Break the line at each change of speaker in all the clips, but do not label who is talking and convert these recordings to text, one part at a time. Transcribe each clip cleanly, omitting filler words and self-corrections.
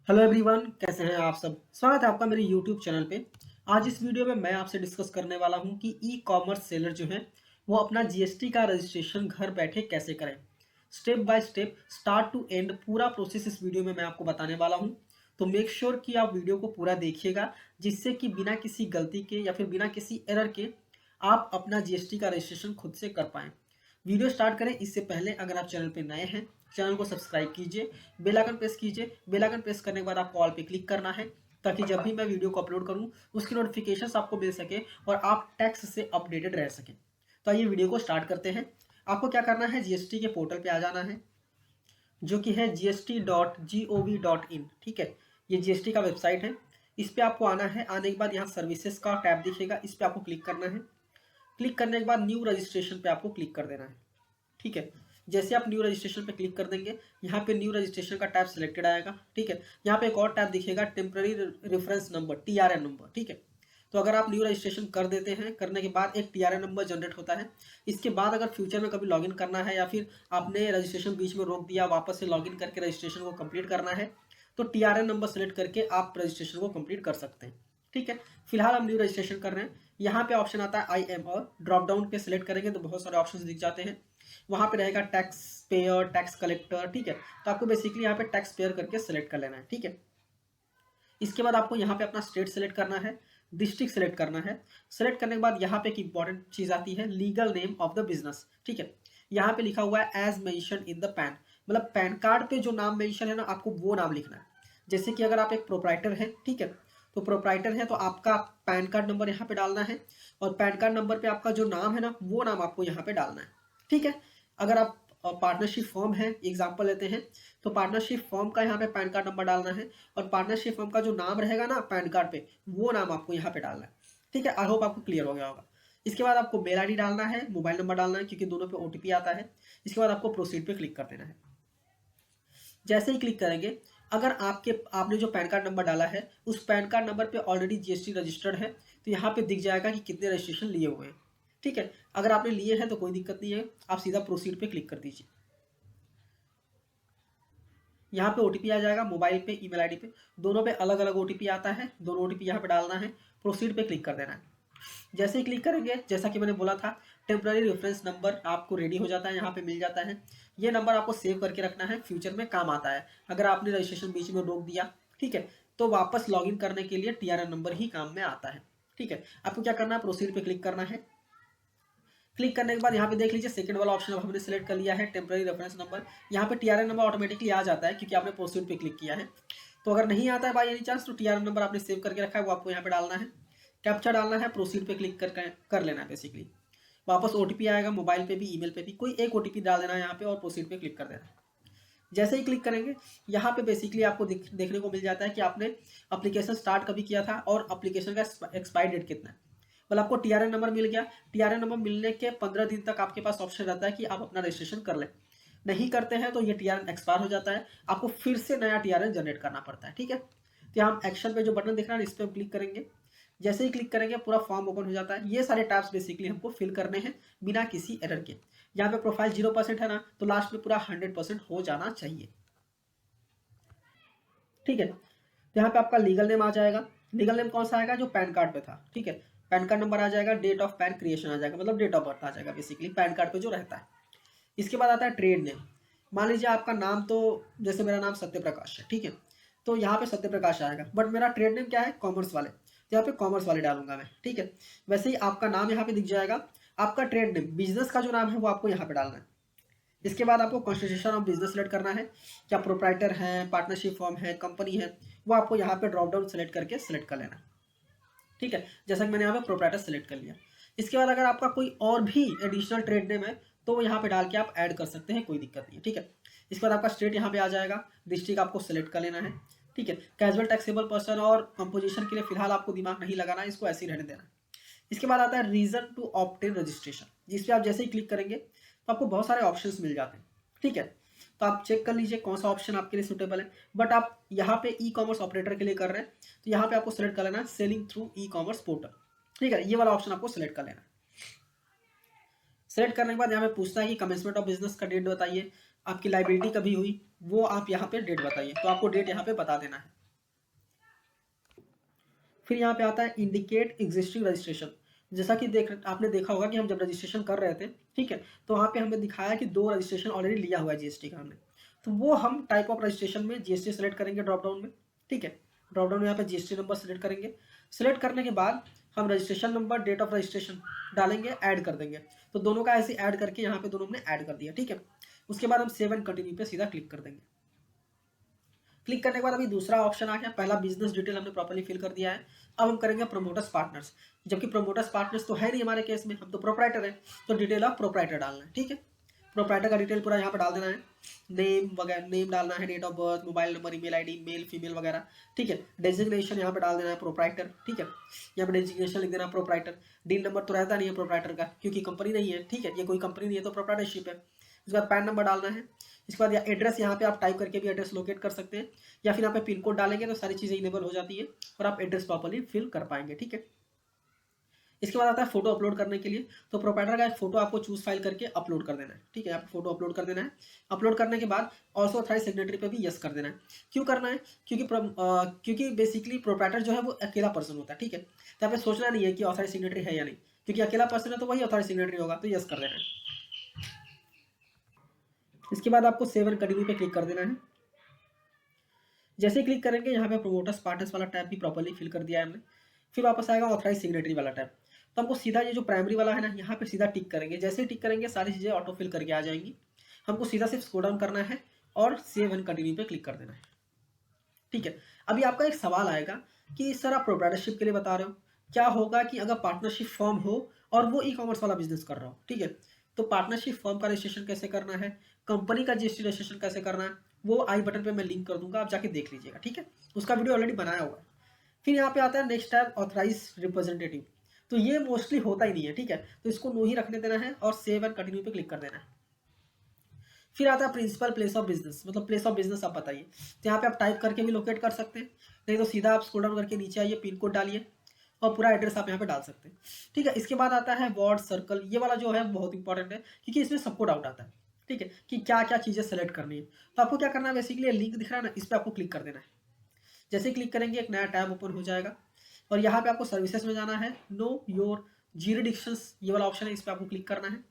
Hello everyone, कैसे हैं आप सब। स्वागत है आपका मेरे यूट्यूब चैनल पे। आज इस वीडियो में मैं आपसे डिस्कस करने वाला हूं कि ई कॉमर्स सेलर जो हैं वो अपना जीएसटी का रजिस्ट्रेशन घर बैठे कैसे करें। Step by step, start to end, पूरा प्रोसेस इस वीडियो में मैं आपको बताने वाला हूं। तो मेक श्योर कि आप वीडियो को पूरा देखिएगा, जिससे कि बिना किसी गलती के या फिर बिना किसी एरर के आप अपना जीएसटी का रजिस्ट्रेशन खुद से कर पाएँ। वीडियो स्टार्ट करें इससे पहले अगर आप चैनल पे नए हैं, चैनल को सब्सक्राइब कीजिए, बेल आइकन प्रेस कीजिए। बेल आइकन प्रेस करने के बाद आपको ऑल पे क्लिक करना है, ताकि जब भी मैं वीडियो को अपलोड करूं उसकी नोटिफिकेशंस आपको मिल सके और आप टैक्स से अपडेटेड रह सकें। तो आइए वीडियो को स्टार्ट करते हैं। आपको क्या करना है, जीएसटी के पोर्टल पे आ जाना है, जो कि है gst.gov.in। ठीक है, ये जीएसटी का वेबसाइट है। इस पे आपको आना है। आने के बाद यहाँ सर्विसेज का टैब दिखेगा, इस पे आपको क्लिक करना है। क्लिक करने के बाद न्यू रजिस्ट्रेशन पे आपको क्लिक कर देना है। ठीक है, जैसे आप न्यू रजिस्ट्रेशन पे क्लिक कर देंगे, यहाँ पे न्यू रजिस्ट्रेशन का टैब सिलेक्टेड आएगा। ठीक है, यहाँ पे एक और टैब दिखेगा, temporary reference number, TRN number. ठीक है, तो अगर आप न्यू रजिस्ट्रेशन कर देते हैं, करने के बाद एक टीआरएन नंबर जनरेट होता है। इसके बाद अगर फ्यूचर में कभी लॉगिन करना है या फिर आपने रजिस्ट्रेशन बीच में रोक दिया, वापस से लॉगिन करके रजिस्ट्रेशन को कंप्लीट करना है, तो टीआरएन नंबर सेलेक्ट करके आप रजिस्ट्रेशन को कंप्लीट कर सकते हैं। ठीक है, फिलहाल हम न्यू रजिस्ट्रेशन कर रहे हैं। यहाँ पे ऑप्शन आता है आई एम, और ड्रॉप डाउन पे सिलेक्ट करेंगे तो बहुत सारे ऑप्शन दिख जाते हैं। वहाँ पे रहेगा टैक्स पेयर, टैक्स कलेक्टर। ठीक है, तो आपको बेसिकली यहाँ पे टैक्स पेयर करके सिलेक्ट कर लेना है। ठीक है, इसके बाद आपको यहाँ पे अपना स्टेट सेलेक्ट करना है, डिस्ट्रिक्ट सेलेक्ट करना है। सेलेक्ट करने के बाद यहाँ पे एक इंपॉर्टेंट चीज आती है, legal name of the business. ठीक है, यहाँ पे लिखा हुआ है as mentioned in the PAN, मतलब पैन कार्ड पे जो नाम मेंशन है ना, आपको वो नाम लिखना है। जैसे कि अगर आप एक प्रोप्राइटर है, ठीक है, तो प्रोप्राइटर है तो आपका पैन कार्ड नंबर यहाँ पे डालना है, और पैन कार्ड नंबर पे आपका जो नाम है ना, वो नाम आपको यहाँ पे डालना है। ठीक है, अगर आप पार्टनरशिप फॉर्म है, एग्जाम्पल लेते हैं, तो पार्टनरशिप फॉर्म का यहाँ पे पैन कार्ड नंबर डालना है, और पार्टनरशिप फॉर्म का जो नाम रहेगा ना पैन कार्ड पे, वो नाम आपको यहाँ पे डालना है। ठीक है, आई होप आपको क्लियर हो गया होगा। इसके बाद आपको मेल आईडी डालना है, मोबाइल नंबर डालना है, क्योंकि दोनों पे ओटीपी आता है। इसके बाद आपको प्रोसीड पे क्लिक कर देना है। जैसे ही क्लिक करेंगे, अगर आपने जो पैन कार्ड नंबर डाला है उस पैन कार्ड नंबर पे ऑलरेडी जीएसटी रजिस्टर्ड है, तो यहाँ पे दिख जाएगा कि कितने रजिस्ट्रेशन लिए हुए हैं। ठीक है, अगर आपने लिए हैं तो कोई दिक्कत नहीं है, आप सीधा प्रोसीड पे क्लिक कर दीजिए। यहाँ पे ओटीपी आ जाएगा, मोबाइल पे, ईमेल आईडी पे, दोनों पे अलग अलग ओटीपी आता है। दोनों ओटीपी यहाँ पे डालना है, प्रोसीड पे क्लिक कर देना है। जैसे ही क्लिक करेंगे, जैसा कि मैंने बोला था, टेम्पररी रेफरेंस नंबर आपको रेडी हो जाता है, यहाँ पे मिल जाता है। ये नंबर आपको सेव करके रखना है, फ्यूचर में काम आता है। अगर आपने रजिस्ट्रेशन बीच में रोक दिया, ठीक है, तो वापस लॉगिन करने के लिए टीआरएन नंबर ही काम में आता है। ठीक है, आपको क्या करना है, प्रोसीड पे क्लिक करना है। क्लिक करने के बाद यहाँ पे देख लीजिए, सेकंड वाला ऑप्शन हमने सेलेक्ट कर लिया है, टेम्पररी रेफरेंस नंबर। यहाँ पे टीआरएन नंबर ऑटोमेटिकली आ जाता है, क्योंकि आपने प्रोसीड पे क्लिक किया है। तो अगर नहीं आता है बाई एनी चांस, तो टीआरएन नंबर आपने सेव करके रखा है, वो आपको यहाँ पे डालना है। कैप्चा डालना है, प्रोसीड पे क्लिक कर लेना है बेसिकली। वापस ओटीपी आएगा, मोबाइल पे भी, ईमेल पे भी, कोई एक ओटीपी डाल देना है यहाँ पे, और प्रोसीड पे क्लिक कर देना है। जैसे ही क्लिक करेंगे, यहाँ पे बेसिकली आपको देखने को मिल जाता है कि आपने एप्लीकेशन स्टार्ट कभी किया था और एप्लीकेशन का एक्सपायरी डेट कितना है। मतलब आपको टीआरएन नंबर मिल गया। टीआरएन नंबर मिलने के 15 दिन तक आपके पास ऑप्शन रहता है कि आप अपना रजिस्ट्रेशन कर लें। नहीं करते हैं तो ये टीआरएन एक्सपायर हो जाता है, आपको फिर से नया टीआरएन जनरेट करना पड़ता है। ठीक है, तो हम एक्शन पे जो बटन दिख रहा है, इस पर क्लिक करेंगे। जैसे ही क्लिक करेंगे, पूरा फॉर्म ओपन हो जाता है। ये सारे टैब्स बेसिकली हमको फिल करने हैं बिना किसी एरर के। यहाँ पे प्रोफाइल 0% है ना, तो लास्ट में पूरा 100% हो जाना चाहिए। ठीक है, तो यहाँ पे आपका लीगल नेम आ जाएगा। लीगल नेम कौन सा आएगा, जो पैन कार्ड पे था। ठीक है, पैन कार्ड नंबर आ जाएगा, डेट ऑफ पैन क्रिएशन आ जाएगा, मतलब डेट ऑफ बर्थ आ जाएगा बेसिकली पैन कार्ड पे जो रहता है। इसके बाद आता है ट्रेड नेम। मान लीजिए आपका नाम, तो जैसे मेरा नाम सत्य प्रकाश है, ठीक है, तो यहाँ पे सत्य प्रकाश आएगा, बट मेरा ट्रेड नेम क्या है, कॉमर्स वाले, तो यहाँ पे कॉमर्स वाले डालूंगा मैं। ठीक है, वैसे ही आपका नाम यहाँ पे दिख जाएगा। आपका ट्रेड नेम, बिजनेस का जो नाम है वो आपको यहाँ पे डालना है। इसके बाद आपको कॉन्स्टिट्यूशन ऑफ बिजनेस सेलेक्ट करना है, क्या प्रोप्राइटर है, पार्टनरशिप फॉर्म है, कंपनी है, वो आपको यहाँ पे ड्रॉप डाउन सेलेक्ट करके सेलेक्ट कर लेना। ठीक है, जैसा कि मैंने यहाँ पे प्रोप्राइटर सेलेक्ट कर लिया। इसके बाद अगर आपका कोई और भी एडिशनल ट्रेड नेम है, तो वो यहाँ पे डाल के आप ऐड कर सकते हैं, कोई दिक्कत नहीं है। ठीक है, इसके बाद आपका स्टेट यहाँ पे आ जाएगा, डिस्ट्रिक्ट आपको सेलेक्ट कर लेना है। ठीक है, कैजुअल टैक्सेबल पर्सन और कंपोजिशन के लिए फिलहाल आपको दिमाग नहीं लगाना, इसको ऐसे ही रहने देना। इसके बाद आता है रीजन टू ऑब्टेन रजिस्ट्रेशन, जिस पे आप जैसे ही क्लिक करेंगे तो आपको बहुत सारे ऑप्शंस मिल जाते हैं। ठीक है, तो आप चेक कर लीजिए कौन सा ऑप्शन आपके लिए सुटेबल है। बट आप यहाँ पे ई कॉमर्स ऑपरेटर के लिए कर रहे हैं, तो यहाँ पे आपको सेलेक्ट कर लेना है selling through e commerce portal. ठीक है, ये वाला ऑप्शन आपको सेलेक्ट कर लेना है। सेलेक्ट करने के बाद यहाँ पे पूछता है कि कमेंसमेंट ऑफ बिजनेस का डेट बताइए, आपकी लाइबिलिटी कभी हुई, वो आप यहाँ पे डेट बताइए, तो आपको डेट यहाँ पे बता देना है। फिर यहाँ पे आता है इंडिकेट एग्जिस्टिंग रजिस्ट्रेशन। जैसा कि आपने देखा होगा कि हम जब रजिस्ट्रेशन कर रहे थे, ठीक है, तो वहाँ पे हमें दिखाया कि 2 रजिस्ट्रेशन ऑलरेडी लिया हुआ है जीएसटी का हमने। तो वो हम टाइप ऑफ रजिस्ट्रेशन में जीएसटी सेलेक्ट करेंगे ड्रॉप डाउन में, ठीक है। ड्रॉप डाउन में यहाँ पे जीएसटी नंबर सेलेक्ट करेंगे। सेलेक्ट करने के बाद हम registration number, date of registration डालेंगे, ऐड कर देंगे। तो दोनों का ऐसे ऐड करके यहाँ पे दोनों हमने ऐड कर दिया, ठीक है। उसके बाद हम सेव एंड कंटिन्यू पे सीधा क्लिक कर देंगे। क्लिक करने के बाद अभी दूसरा ऑप्शन आ गया। पहला बिजनेस डिटेल हमने प्रॉपर्ली फिल कर दिया है। अब हम करेंगे प्रमोटर्स पार्टनर्स, जबकि प्रमोटर्स पार्टनर्स तो है नहीं हमारे केस में, हम तो प्रोप्राइटर है। तो डिटेल ऑफ प्रोप्राइटर डालना है, ठीक है। प्रोप्राइटर का डिटेल पूरा यहाँ पर डाल देना है। नेम वगैरह, नेम डालना है, date of birth, mobile number, email ID, male female वगैरह, ठीक है। डेजिग्नेशन यहाँ पे डाल देना है प्रोप्राइटर, ठीक है। यहाँ पे डेजिग्नेशन लिख देना प्रोप्राइटर। डील नंबर तो रहता नहीं है प्रोप्राइटर का, क्योंकि कंपनी नहीं है, ठीक है, ये कोई कंपनी नहीं है तो प्रोप्राइटरशिप है। उसके बाद पैन नंबर डालना है। इसके बाद एड्रेस यहाँ पे आप टाइप करके भी एड्रेस लोकेट कर सकते हैं, या फिर यहाँ पे पिन कोड डालेंगे तो सारी चीज़ें इनेबल हो जाती है और आप एड्रेस प्रॉपर्ली फिल कर पाएंगे, ठीक है। इसके बाद आता है फोटो अपलोड करने के लिए। तो प्रोप्राइटर का एक फोटो आपको चूज फाइल करके अपलोड कर देना है, ठीक है। आप फोटो अपलोड कर देना है। अपलोड करने के बाद ऑल्सो ऑथराइज सिग्नेटरी पे भी यस कर देना है। क्यों करना है? क्योंकि बेसिकली प्रोप्राइटर जो है वो अकेला पर्सन होता है, ठीक है। तो यहाँ पे सोचना नहीं है कि ऑथराइज सिग्नेटरी है या नहीं, क्योंकि अकेला पर्सन है तो वही ऑथराइज सिग्नेटरी होगा, तो यस कर देना है। इसके बाद आपको सेव एंड कंटिन्यू पे क्लिक कर देना है। जैसे ही क्लिक करेंगे यहाँ पे प्रोमोटर्स पार्टनर्स वाला टैब भी प्रॉपर्ली फिल कर दिया है हमने। फिर वापस आएगा ऑथराइज सिग्नेटरी वाला टैब। तो हमको सीधा ये जो प्राइमरी वाला है ना, यहाँ पे सीधा टिक करेंगे। जैसे ही टिक करेंगे सारी चीज़ें ऑटो फिल करके आ जाएंगी। हमको सीधा सिर्फ स्क्रॉल डाउन करना है और सेव एंड कंटिन्यू पे क्लिक कर देना है, ठीक है। अभी आपका एक सवाल आएगा कि सर आप प्रोप्राइटरशिप के लिए बता रहे हो, क्या होगा कि अगर पार्टनरशिप फॉर्म हो और वो ई कॉमर्स वाला बिजनेस कर रहा हो, ठीक है। तो पार्टनरशिप फॉर्म का रजिस्ट्रेशन कैसे करना है, कंपनी का जीएसटी रजिस्ट्रेशन कैसे करना है, वो आई बटन पे मैं लिंक कर दूंगा, आप जाके देख लीजिएगा, ठीक है। उसका वीडियो ऑलरेडी बनाया हुआ है। फिर यहाँ पे आता है नेक्स्ट टैब ऑथराइज रिप्रेजेंटेटिव। तो ये मोस्टली होता ही नहीं है, ठीक है। तो इसको नो ही रखने देना है और सेव एंड कंटिन्यू पे क्लिक कर देना है। फिर आता है प्रिंसिपल प्लेस ऑफ बिजनेस, मतलब प्लेस ऑफ बिजनेस आप बताइए। तो यहाँ पे आप टाइप करके भी लोकेट कर सकते हैं, नहीं तो सीधा आप स्क्रॉल डाउन करके नीचे आइए, पिन कोड डालिए और पूरा एड्रेस आप यहाँ पे डाल सकते हैं, ठीक है। इसके बाद आता है वार्ड सर्कल। ये वाला जो है बहुत इंपॉर्टेंट है, क्योंकि इसमें सबको डाउट आता है, ठीक है, कि क्या क्या चीज़ें सेलेक्ट करनी है। तो आपको क्या करना है, बेसिकली लिंक दिख रहा है ना, इस पर आपको क्लिक कर देना है। जैसे ही क्लिक करेंगे एक नया टैब ओपन हो जाएगा और यहाँ पे आपको सर्विसेज में जाना है। नो योर ज्यूरिडिक्शंस, ये वाला ऑप्शन है, इस पर आपको क्लिक करना है।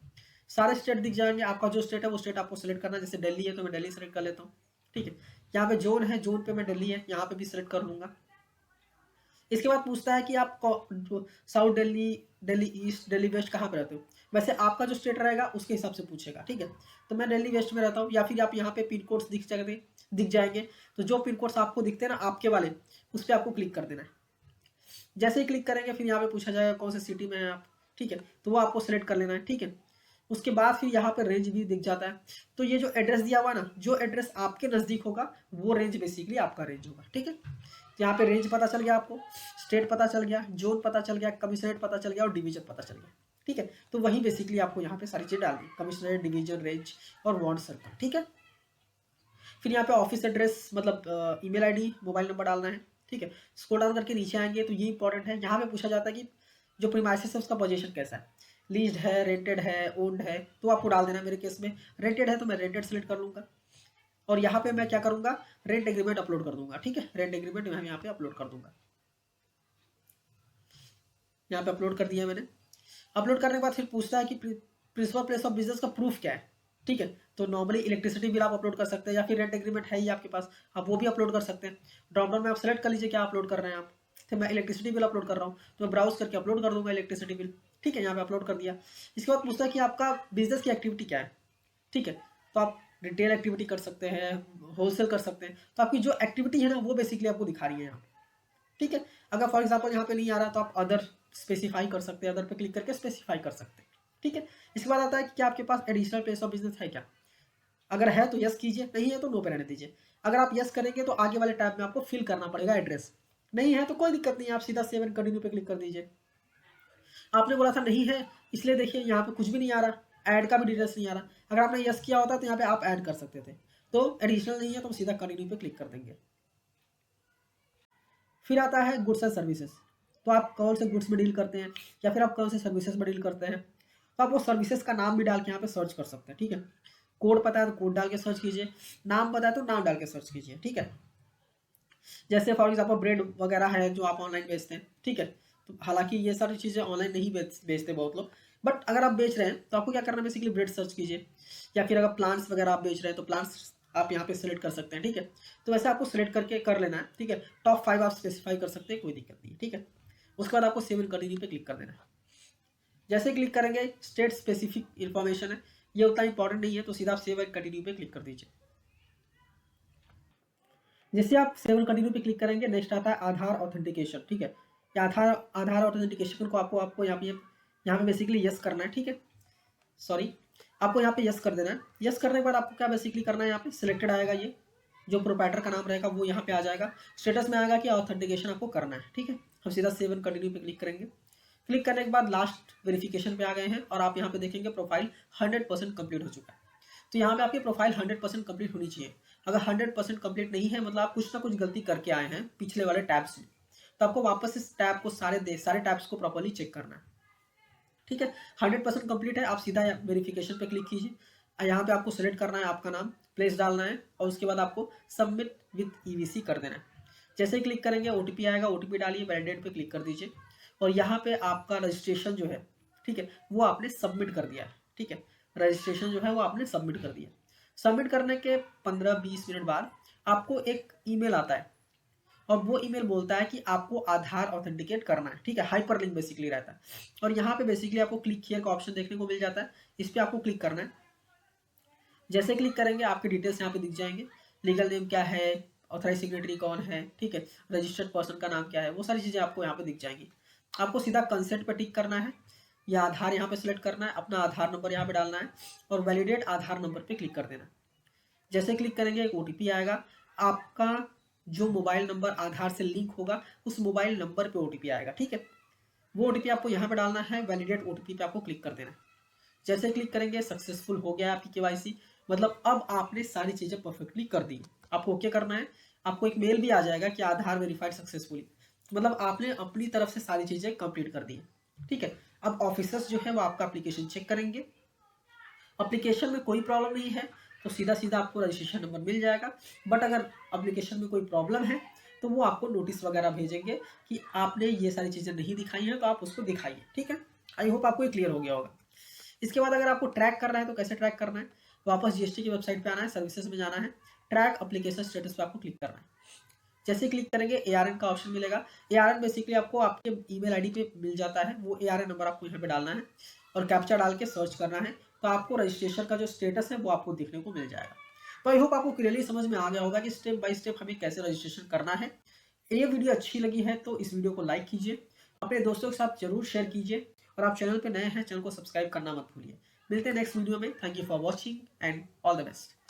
सारे स्टेट दिख जाएंगे। आपका जो स्टेट है वो स्टेट आपको सेलेक्ट करना है। जैसे दिल्ली है तो मैं दिल्ली सेलेक्ट कर लेता हूँ, ठीक है। यहाँ पे जोन है, जोन पे मैं दिल्ली है, यहाँ पे भी सिलेक्ट कर लूंगा। इसके बाद पूछता है कि आप south Delhi, Delhi east, Delhi west कहाँ पे रहते हो। वैसे आपका जो स्टेट रहेगा उसके हिसाब से पूछेगा, ठीक है। तो मैं दिल्ली वेस्ट में रहता हूँ। या फिर आप यहाँ पे पिन कोड्स दिख जाएंगे। तो जो पिन कोड्स आपको दिखते हैं ना आपके वाले, उस पर आपको क्लिक कर देना है। जैसे ही क्लिक करेंगे फिर यहाँ पे पूछा जाएगा कौन से सिटी में है आप, ठीक है। तो वो आपको सेलेक्ट कर लेना है, ठीक है। उसके बाद फिर यहाँ पे रेंज भी दिख जाता है। तो ये जो एड्रेस दिया हुआ ना, जो एड्रेस आपके नज़दीक होगा वो रेंज बेसिकली आपका रेंज होगा, ठीक है। यहाँ पे रेंज पता चल गया आपको, स्टेट पता चल गया, जोन पता चल गया, कमिश्नरेट पता चल गया और डिवीजन पता चल गया, ठीक है। तो वही बेसिकली आपको यहाँ पे सारी चीज़ डालनी, कमिश्नरेट, डिवीजन, रेंज और वार्ड सर्कल, ठीक है। फिर यहाँ पे ऑफिस एड्रेस मतलब ईमेल आईडी, मोबाइल नंबर डालना है, ठीक है। स्क्रॉल डाउन करके नीचे आएंगे तो ये इंपॉर्टेंट है। यहाँ पे पूछा जाता है कि जो प्रीमाइसेस है उसका पोजीशन कैसा है, लीज्ड है, रेंटेड है, ओन्ड है, तो आपको डाल देना। मेरे केस में रेंटेड है तो मैं रेंटेड सेलेक्ट कर लूँगा और यहाँ पे मैं क्या करूँगा, रेंट एग्रीमेंट अपलोड कर दूंगा, ठीक है। रेंट एग्रीमेंट मैं यहाँ पे अपलोड कर दूंगा। यहाँ पे अपलोड कर दिया मैंने। अपलोड करने के बाद फिर पूछता है कि प्रिंसिपल प्लेस ऑफ बिजनेस का प्रूफ क्या है, ठीक है। तो नॉर्मली इलेक्ट्रिसिटी बिल आप अपलोड कर सकते हैं, या फिर रेंट एग्रीमेंट है ही आपके पास, आप वो भी अपलोड कर सकते हैं। ड्रॉप डाउन में आप सेलेक्ट कर लीजिए क्या अपलोड कर रहे हैं आप। तो मैं इलेक्ट्रिसिटी बिल अपलोड कर रहा हूँ तो मैं ब्राउज करके अपलोड कर दूंगा इलेक्ट्रिसिटी बिल, ठीक है। यहाँ पे अपलोड कर दिया। इसके बाद पूछता है कि आपका बिजनेस की एक्टिविटी क्या है, ठीक है। तो आप रिटेल एक्टिविटी कर सकते हैं, होलसेल कर सकते हैं। तो आपकी जो एक्टिविटी है ना वो बेसिकली आपको दिखा रही है यहाँ, ठीक है। अगर फॉर एग्जांपल यहाँ पे नहीं आ रहा तो आप अदर स्पेसिफाई कर सकते हैं, अदर पे क्लिक करके स्पेसिफाई कर सकते हैं, ठीक है। इसके बाद आता है कि क्या आपके पास एडिशनल प्लेस ऑफ बिजनेस है क्या। अगर है तो यस कीजिए, नहीं है तो नो पे रहने दीजिए। अगर आप यस करेंगे तो आगे वाले टैब में आपको फिल करना पड़ेगा एड्रेस, नहीं है तो कोई दिक्कत नहीं है, आप सीधा सेव एंड कंटिन्यू पे क्लिक कर दीजिए। आपने बोला था नहीं है, इसलिए देखिए यहाँ पे कुछ भी नहीं आ रहा, ऐड का भी डिटेल्स नहीं आ रहा। अगर आपने यस किया होता तो यहाँ पे आप ऐड कर सकते थे। तो एडिशनल नहीं है तो हम सीधा कंटिन्यू पे क्लिक कर देंगे। फिर आता है गुड्स एंड सर्विसेज। तो आप कौन से गुड्स में डील करते हैं या फिर आप कौन से सर्विसेज में डील करते हैं, तो आप वो सर्विसेज का नाम भी डाल के यहाँ पे सर्च कर सकते हैं, ठीक है। कोड पता है तो कोड डाल के सर्च कीजिए, नाम पता है तो नाम डाल के सर्च कीजिए, ठीक है। जैसे फॉर एग्जाम्पल ब्रेड वगैरह है जो आप ऑनलाइन बेचते हैं, ठीक है। तो हालांकि ये सारी चीज़ें ऑनलाइन नहीं बेचते बहुत लोग, बट अगर आप बेच रहे हैं तो आपको क्या करना है, बेसिकली ब्रेड सर्च कीजिए। या फिर अगर प्लांट्स वगैरह आप बेच रहे हैं तो प्लांट्स आप यहाँ पे सिलेक्ट कर सकते हैं, ठीक है। तो वैसे आपको सिलेक्ट करके कर लेना है, ठीक है। टॉप 5 आप स्पेसिफाई कर सकते हैं, कोई दिक्कत नहीं है, ठीक है। उसके बाद आपको सेव एंड कंटिन्यू पे क्लिक कर देना है। जैसे क्लिक करेंगे स्टेट स्पेसिफिक इन्फॉर्मेशन है, ये उतना इंपॉर्टेंट नहीं है, तो सीधा आप सेव एंड कंटिन्यू पे क्लिक कर दीजिए। जैसे आप सेव एंड कंटिन्यू पे क्लिक करेंगे, नेक्स्ट आता है आधार ऑथेंटिकेशन, ठीक है। या आधार ऑथेंटिकेशन को आपको यहाँ पे बेसिकली यस करना है, ठीक है। सॉरी, आपको यहाँ पे यस कर देना है। यस करने के बाद आपको क्या बेसिकली करना है, यहाँ पे सिलेक्टेड आएगा, ये जो प्रोप्राइटर का नाम रहेगा वो यहाँ पे आ जाएगा। स्टेटस में आएगा कि ऑथेंटिकेशन आपको करना है, ठीक है। हम सीधा सेव एंड कंटिन्यू पे क्लिक करेंगे। क्लिक करने के बाद लास्ट वेरिफिकेशन पे आ गए हैं और आप यहाँ पे देखेंगे प्रोफाइल 100% कंप्लीट हो चुका है। तो यहाँ पे आपकी प्रोफाइल 100% कंप्लीट होनी चाहिए। अगर 100% कंप्लीट नहीं है, मतलब आप कुछ ना कुछ गलती करके आए हैं पिछले वाले टैब्स में, तो आपको वापस इस टैब को सारे टैब्स को प्रॉपर्ली चेक करना है, ठीक है। 100% कंप्लीट है, आप सीधा वेरिफिकेशन पे क्लिक कीजिए। यहाँ पे आपको सेलेक्ट करना है आपका नाम, प्लेस डालना है और उसके बाद आपको सबमिट विथ ईवीसी कर देना है। जैसे ही क्लिक करेंगे ओटीपी आएगा, ओटीपी डालिए, वैलिडेट पे क्लिक कर दीजिए और यहाँ पे आपका रजिस्ट्रेशन जो है, ठीक है, वो आपने सबमिट कर दिया है, ठीक है। रजिस्ट्रेशन जो है वो आपने सबमिट कर दिया। सबमिट करने के 15-20 मिनट बाद आपको एक ईमेल आता है और वो ईमेल बोलता है कि आपको आधार ऑथेंटिकेट करना है, ठीक है। हाइपर लिंक बेसिकली रहता है और यहाँ पे बेसिकली आपको क्लिक हियर का ऑप्शन देखने को मिल जाता है, इस पर आपको क्लिक करना है। जैसे क्लिक करेंगे आपके डिटेल्स यहाँ पे दिख जाएंगे, लीगल नेम क्या है, ऑथराइज सिग्नेटरी कौन है, ठीक है, रजिस्टर्ड पर्सन का नाम क्या है, वो सारी चीज़ें आपको यहाँ पे दिख जाएंगी। आपको सीधा कंसेंट पे टिक करना है या आधार यहाँ पे सिलेक्ट करना है, अपना आधार नंबर यहाँ पे डालना है और वैलिडेट आधार नंबर पे क्लिक कर देना। जैसे क्लिक करेंगे एक ओटीपी आएगा, आपका जो मोबाइल नंबर आधार से लिंक होगा उस मोबाइल नंबर पे ओटीपी आएगा, ठीक है। वो ओटीपी आपको यहाँ पे डालना है, वैलिडेट ओटीपी पे आपको क्लिक कर देना है। जैसे क्लिक करेंगे सक्सेसफुल हो गया आपकी केवाईसी, मतलब अब आपने सारी चीज़ें परफेक्टली कर दी। आपको ओके करना है, आपको एक मेल भी आ जाएगा कि आधार वेरीफाइड सक्सेसफुली, मतलब आपने अपनी तरफ से सारी चीज़ें कंप्लीट कर दी, ठीक है। अब ऑफिसर्स जो है वो आपका एप्लीकेशन चेक करेंगे। एप्लीकेशन में कोई प्रॉब्लम नहीं है तो सीधा सीधा आपको रजिस्ट्रेशन नंबर मिल जाएगा, बट अगर एप्लीकेशन में कोई प्रॉब्लम है तो वो आपको नोटिस वगैरह भेजेंगे कि आपने ये सारी चीज़ें नहीं दिखाई हैं तो आप उसको दिखाइए, ठीक है। आई होप आपको ये क्लियर हो गया होगा। इसके बाद अगर आपको ट्रैक करना है तो कैसे ट्रैक करना है, वापस जीएसटी की वेबसाइट पे आना है, सर्विसेज में जाना है, ट्रैक एप्लीकेशन स्टेटस पे आपको क्लिक करना है। जैसे क्लिक करेंगे एआरएन का ऑप्शन मिलेगा। एआरएन बेसिकली आपको आपके ईमेल आईडी पे मिल जाता है, वो एआरएन नंबर आपको यहाँ पे डालना है और कैप्चा डाल के सर्च करना है, तो आपको रजिस्ट्रेशन का जो स्टेटस है वो आपको देखने को मिल जाएगा। तो आई होप आपको क्लियरली समझ में आ गया होगा कि स्टेप बाय स्टेप हमें कैसे रजिस्ट्रेशन करना है। ये वीडियो अच्छी लगी है तो इस वीडियो को लाइक कीजिए, अपने दोस्तों के साथ जरूर शेयर कीजिए और आप चैनल पे नए हैं, चैनल को सब्सक्राइब करना मत भूलिए। मिलते हैं नेक्स्ट वीडियो में। Thank you for watching and all the best.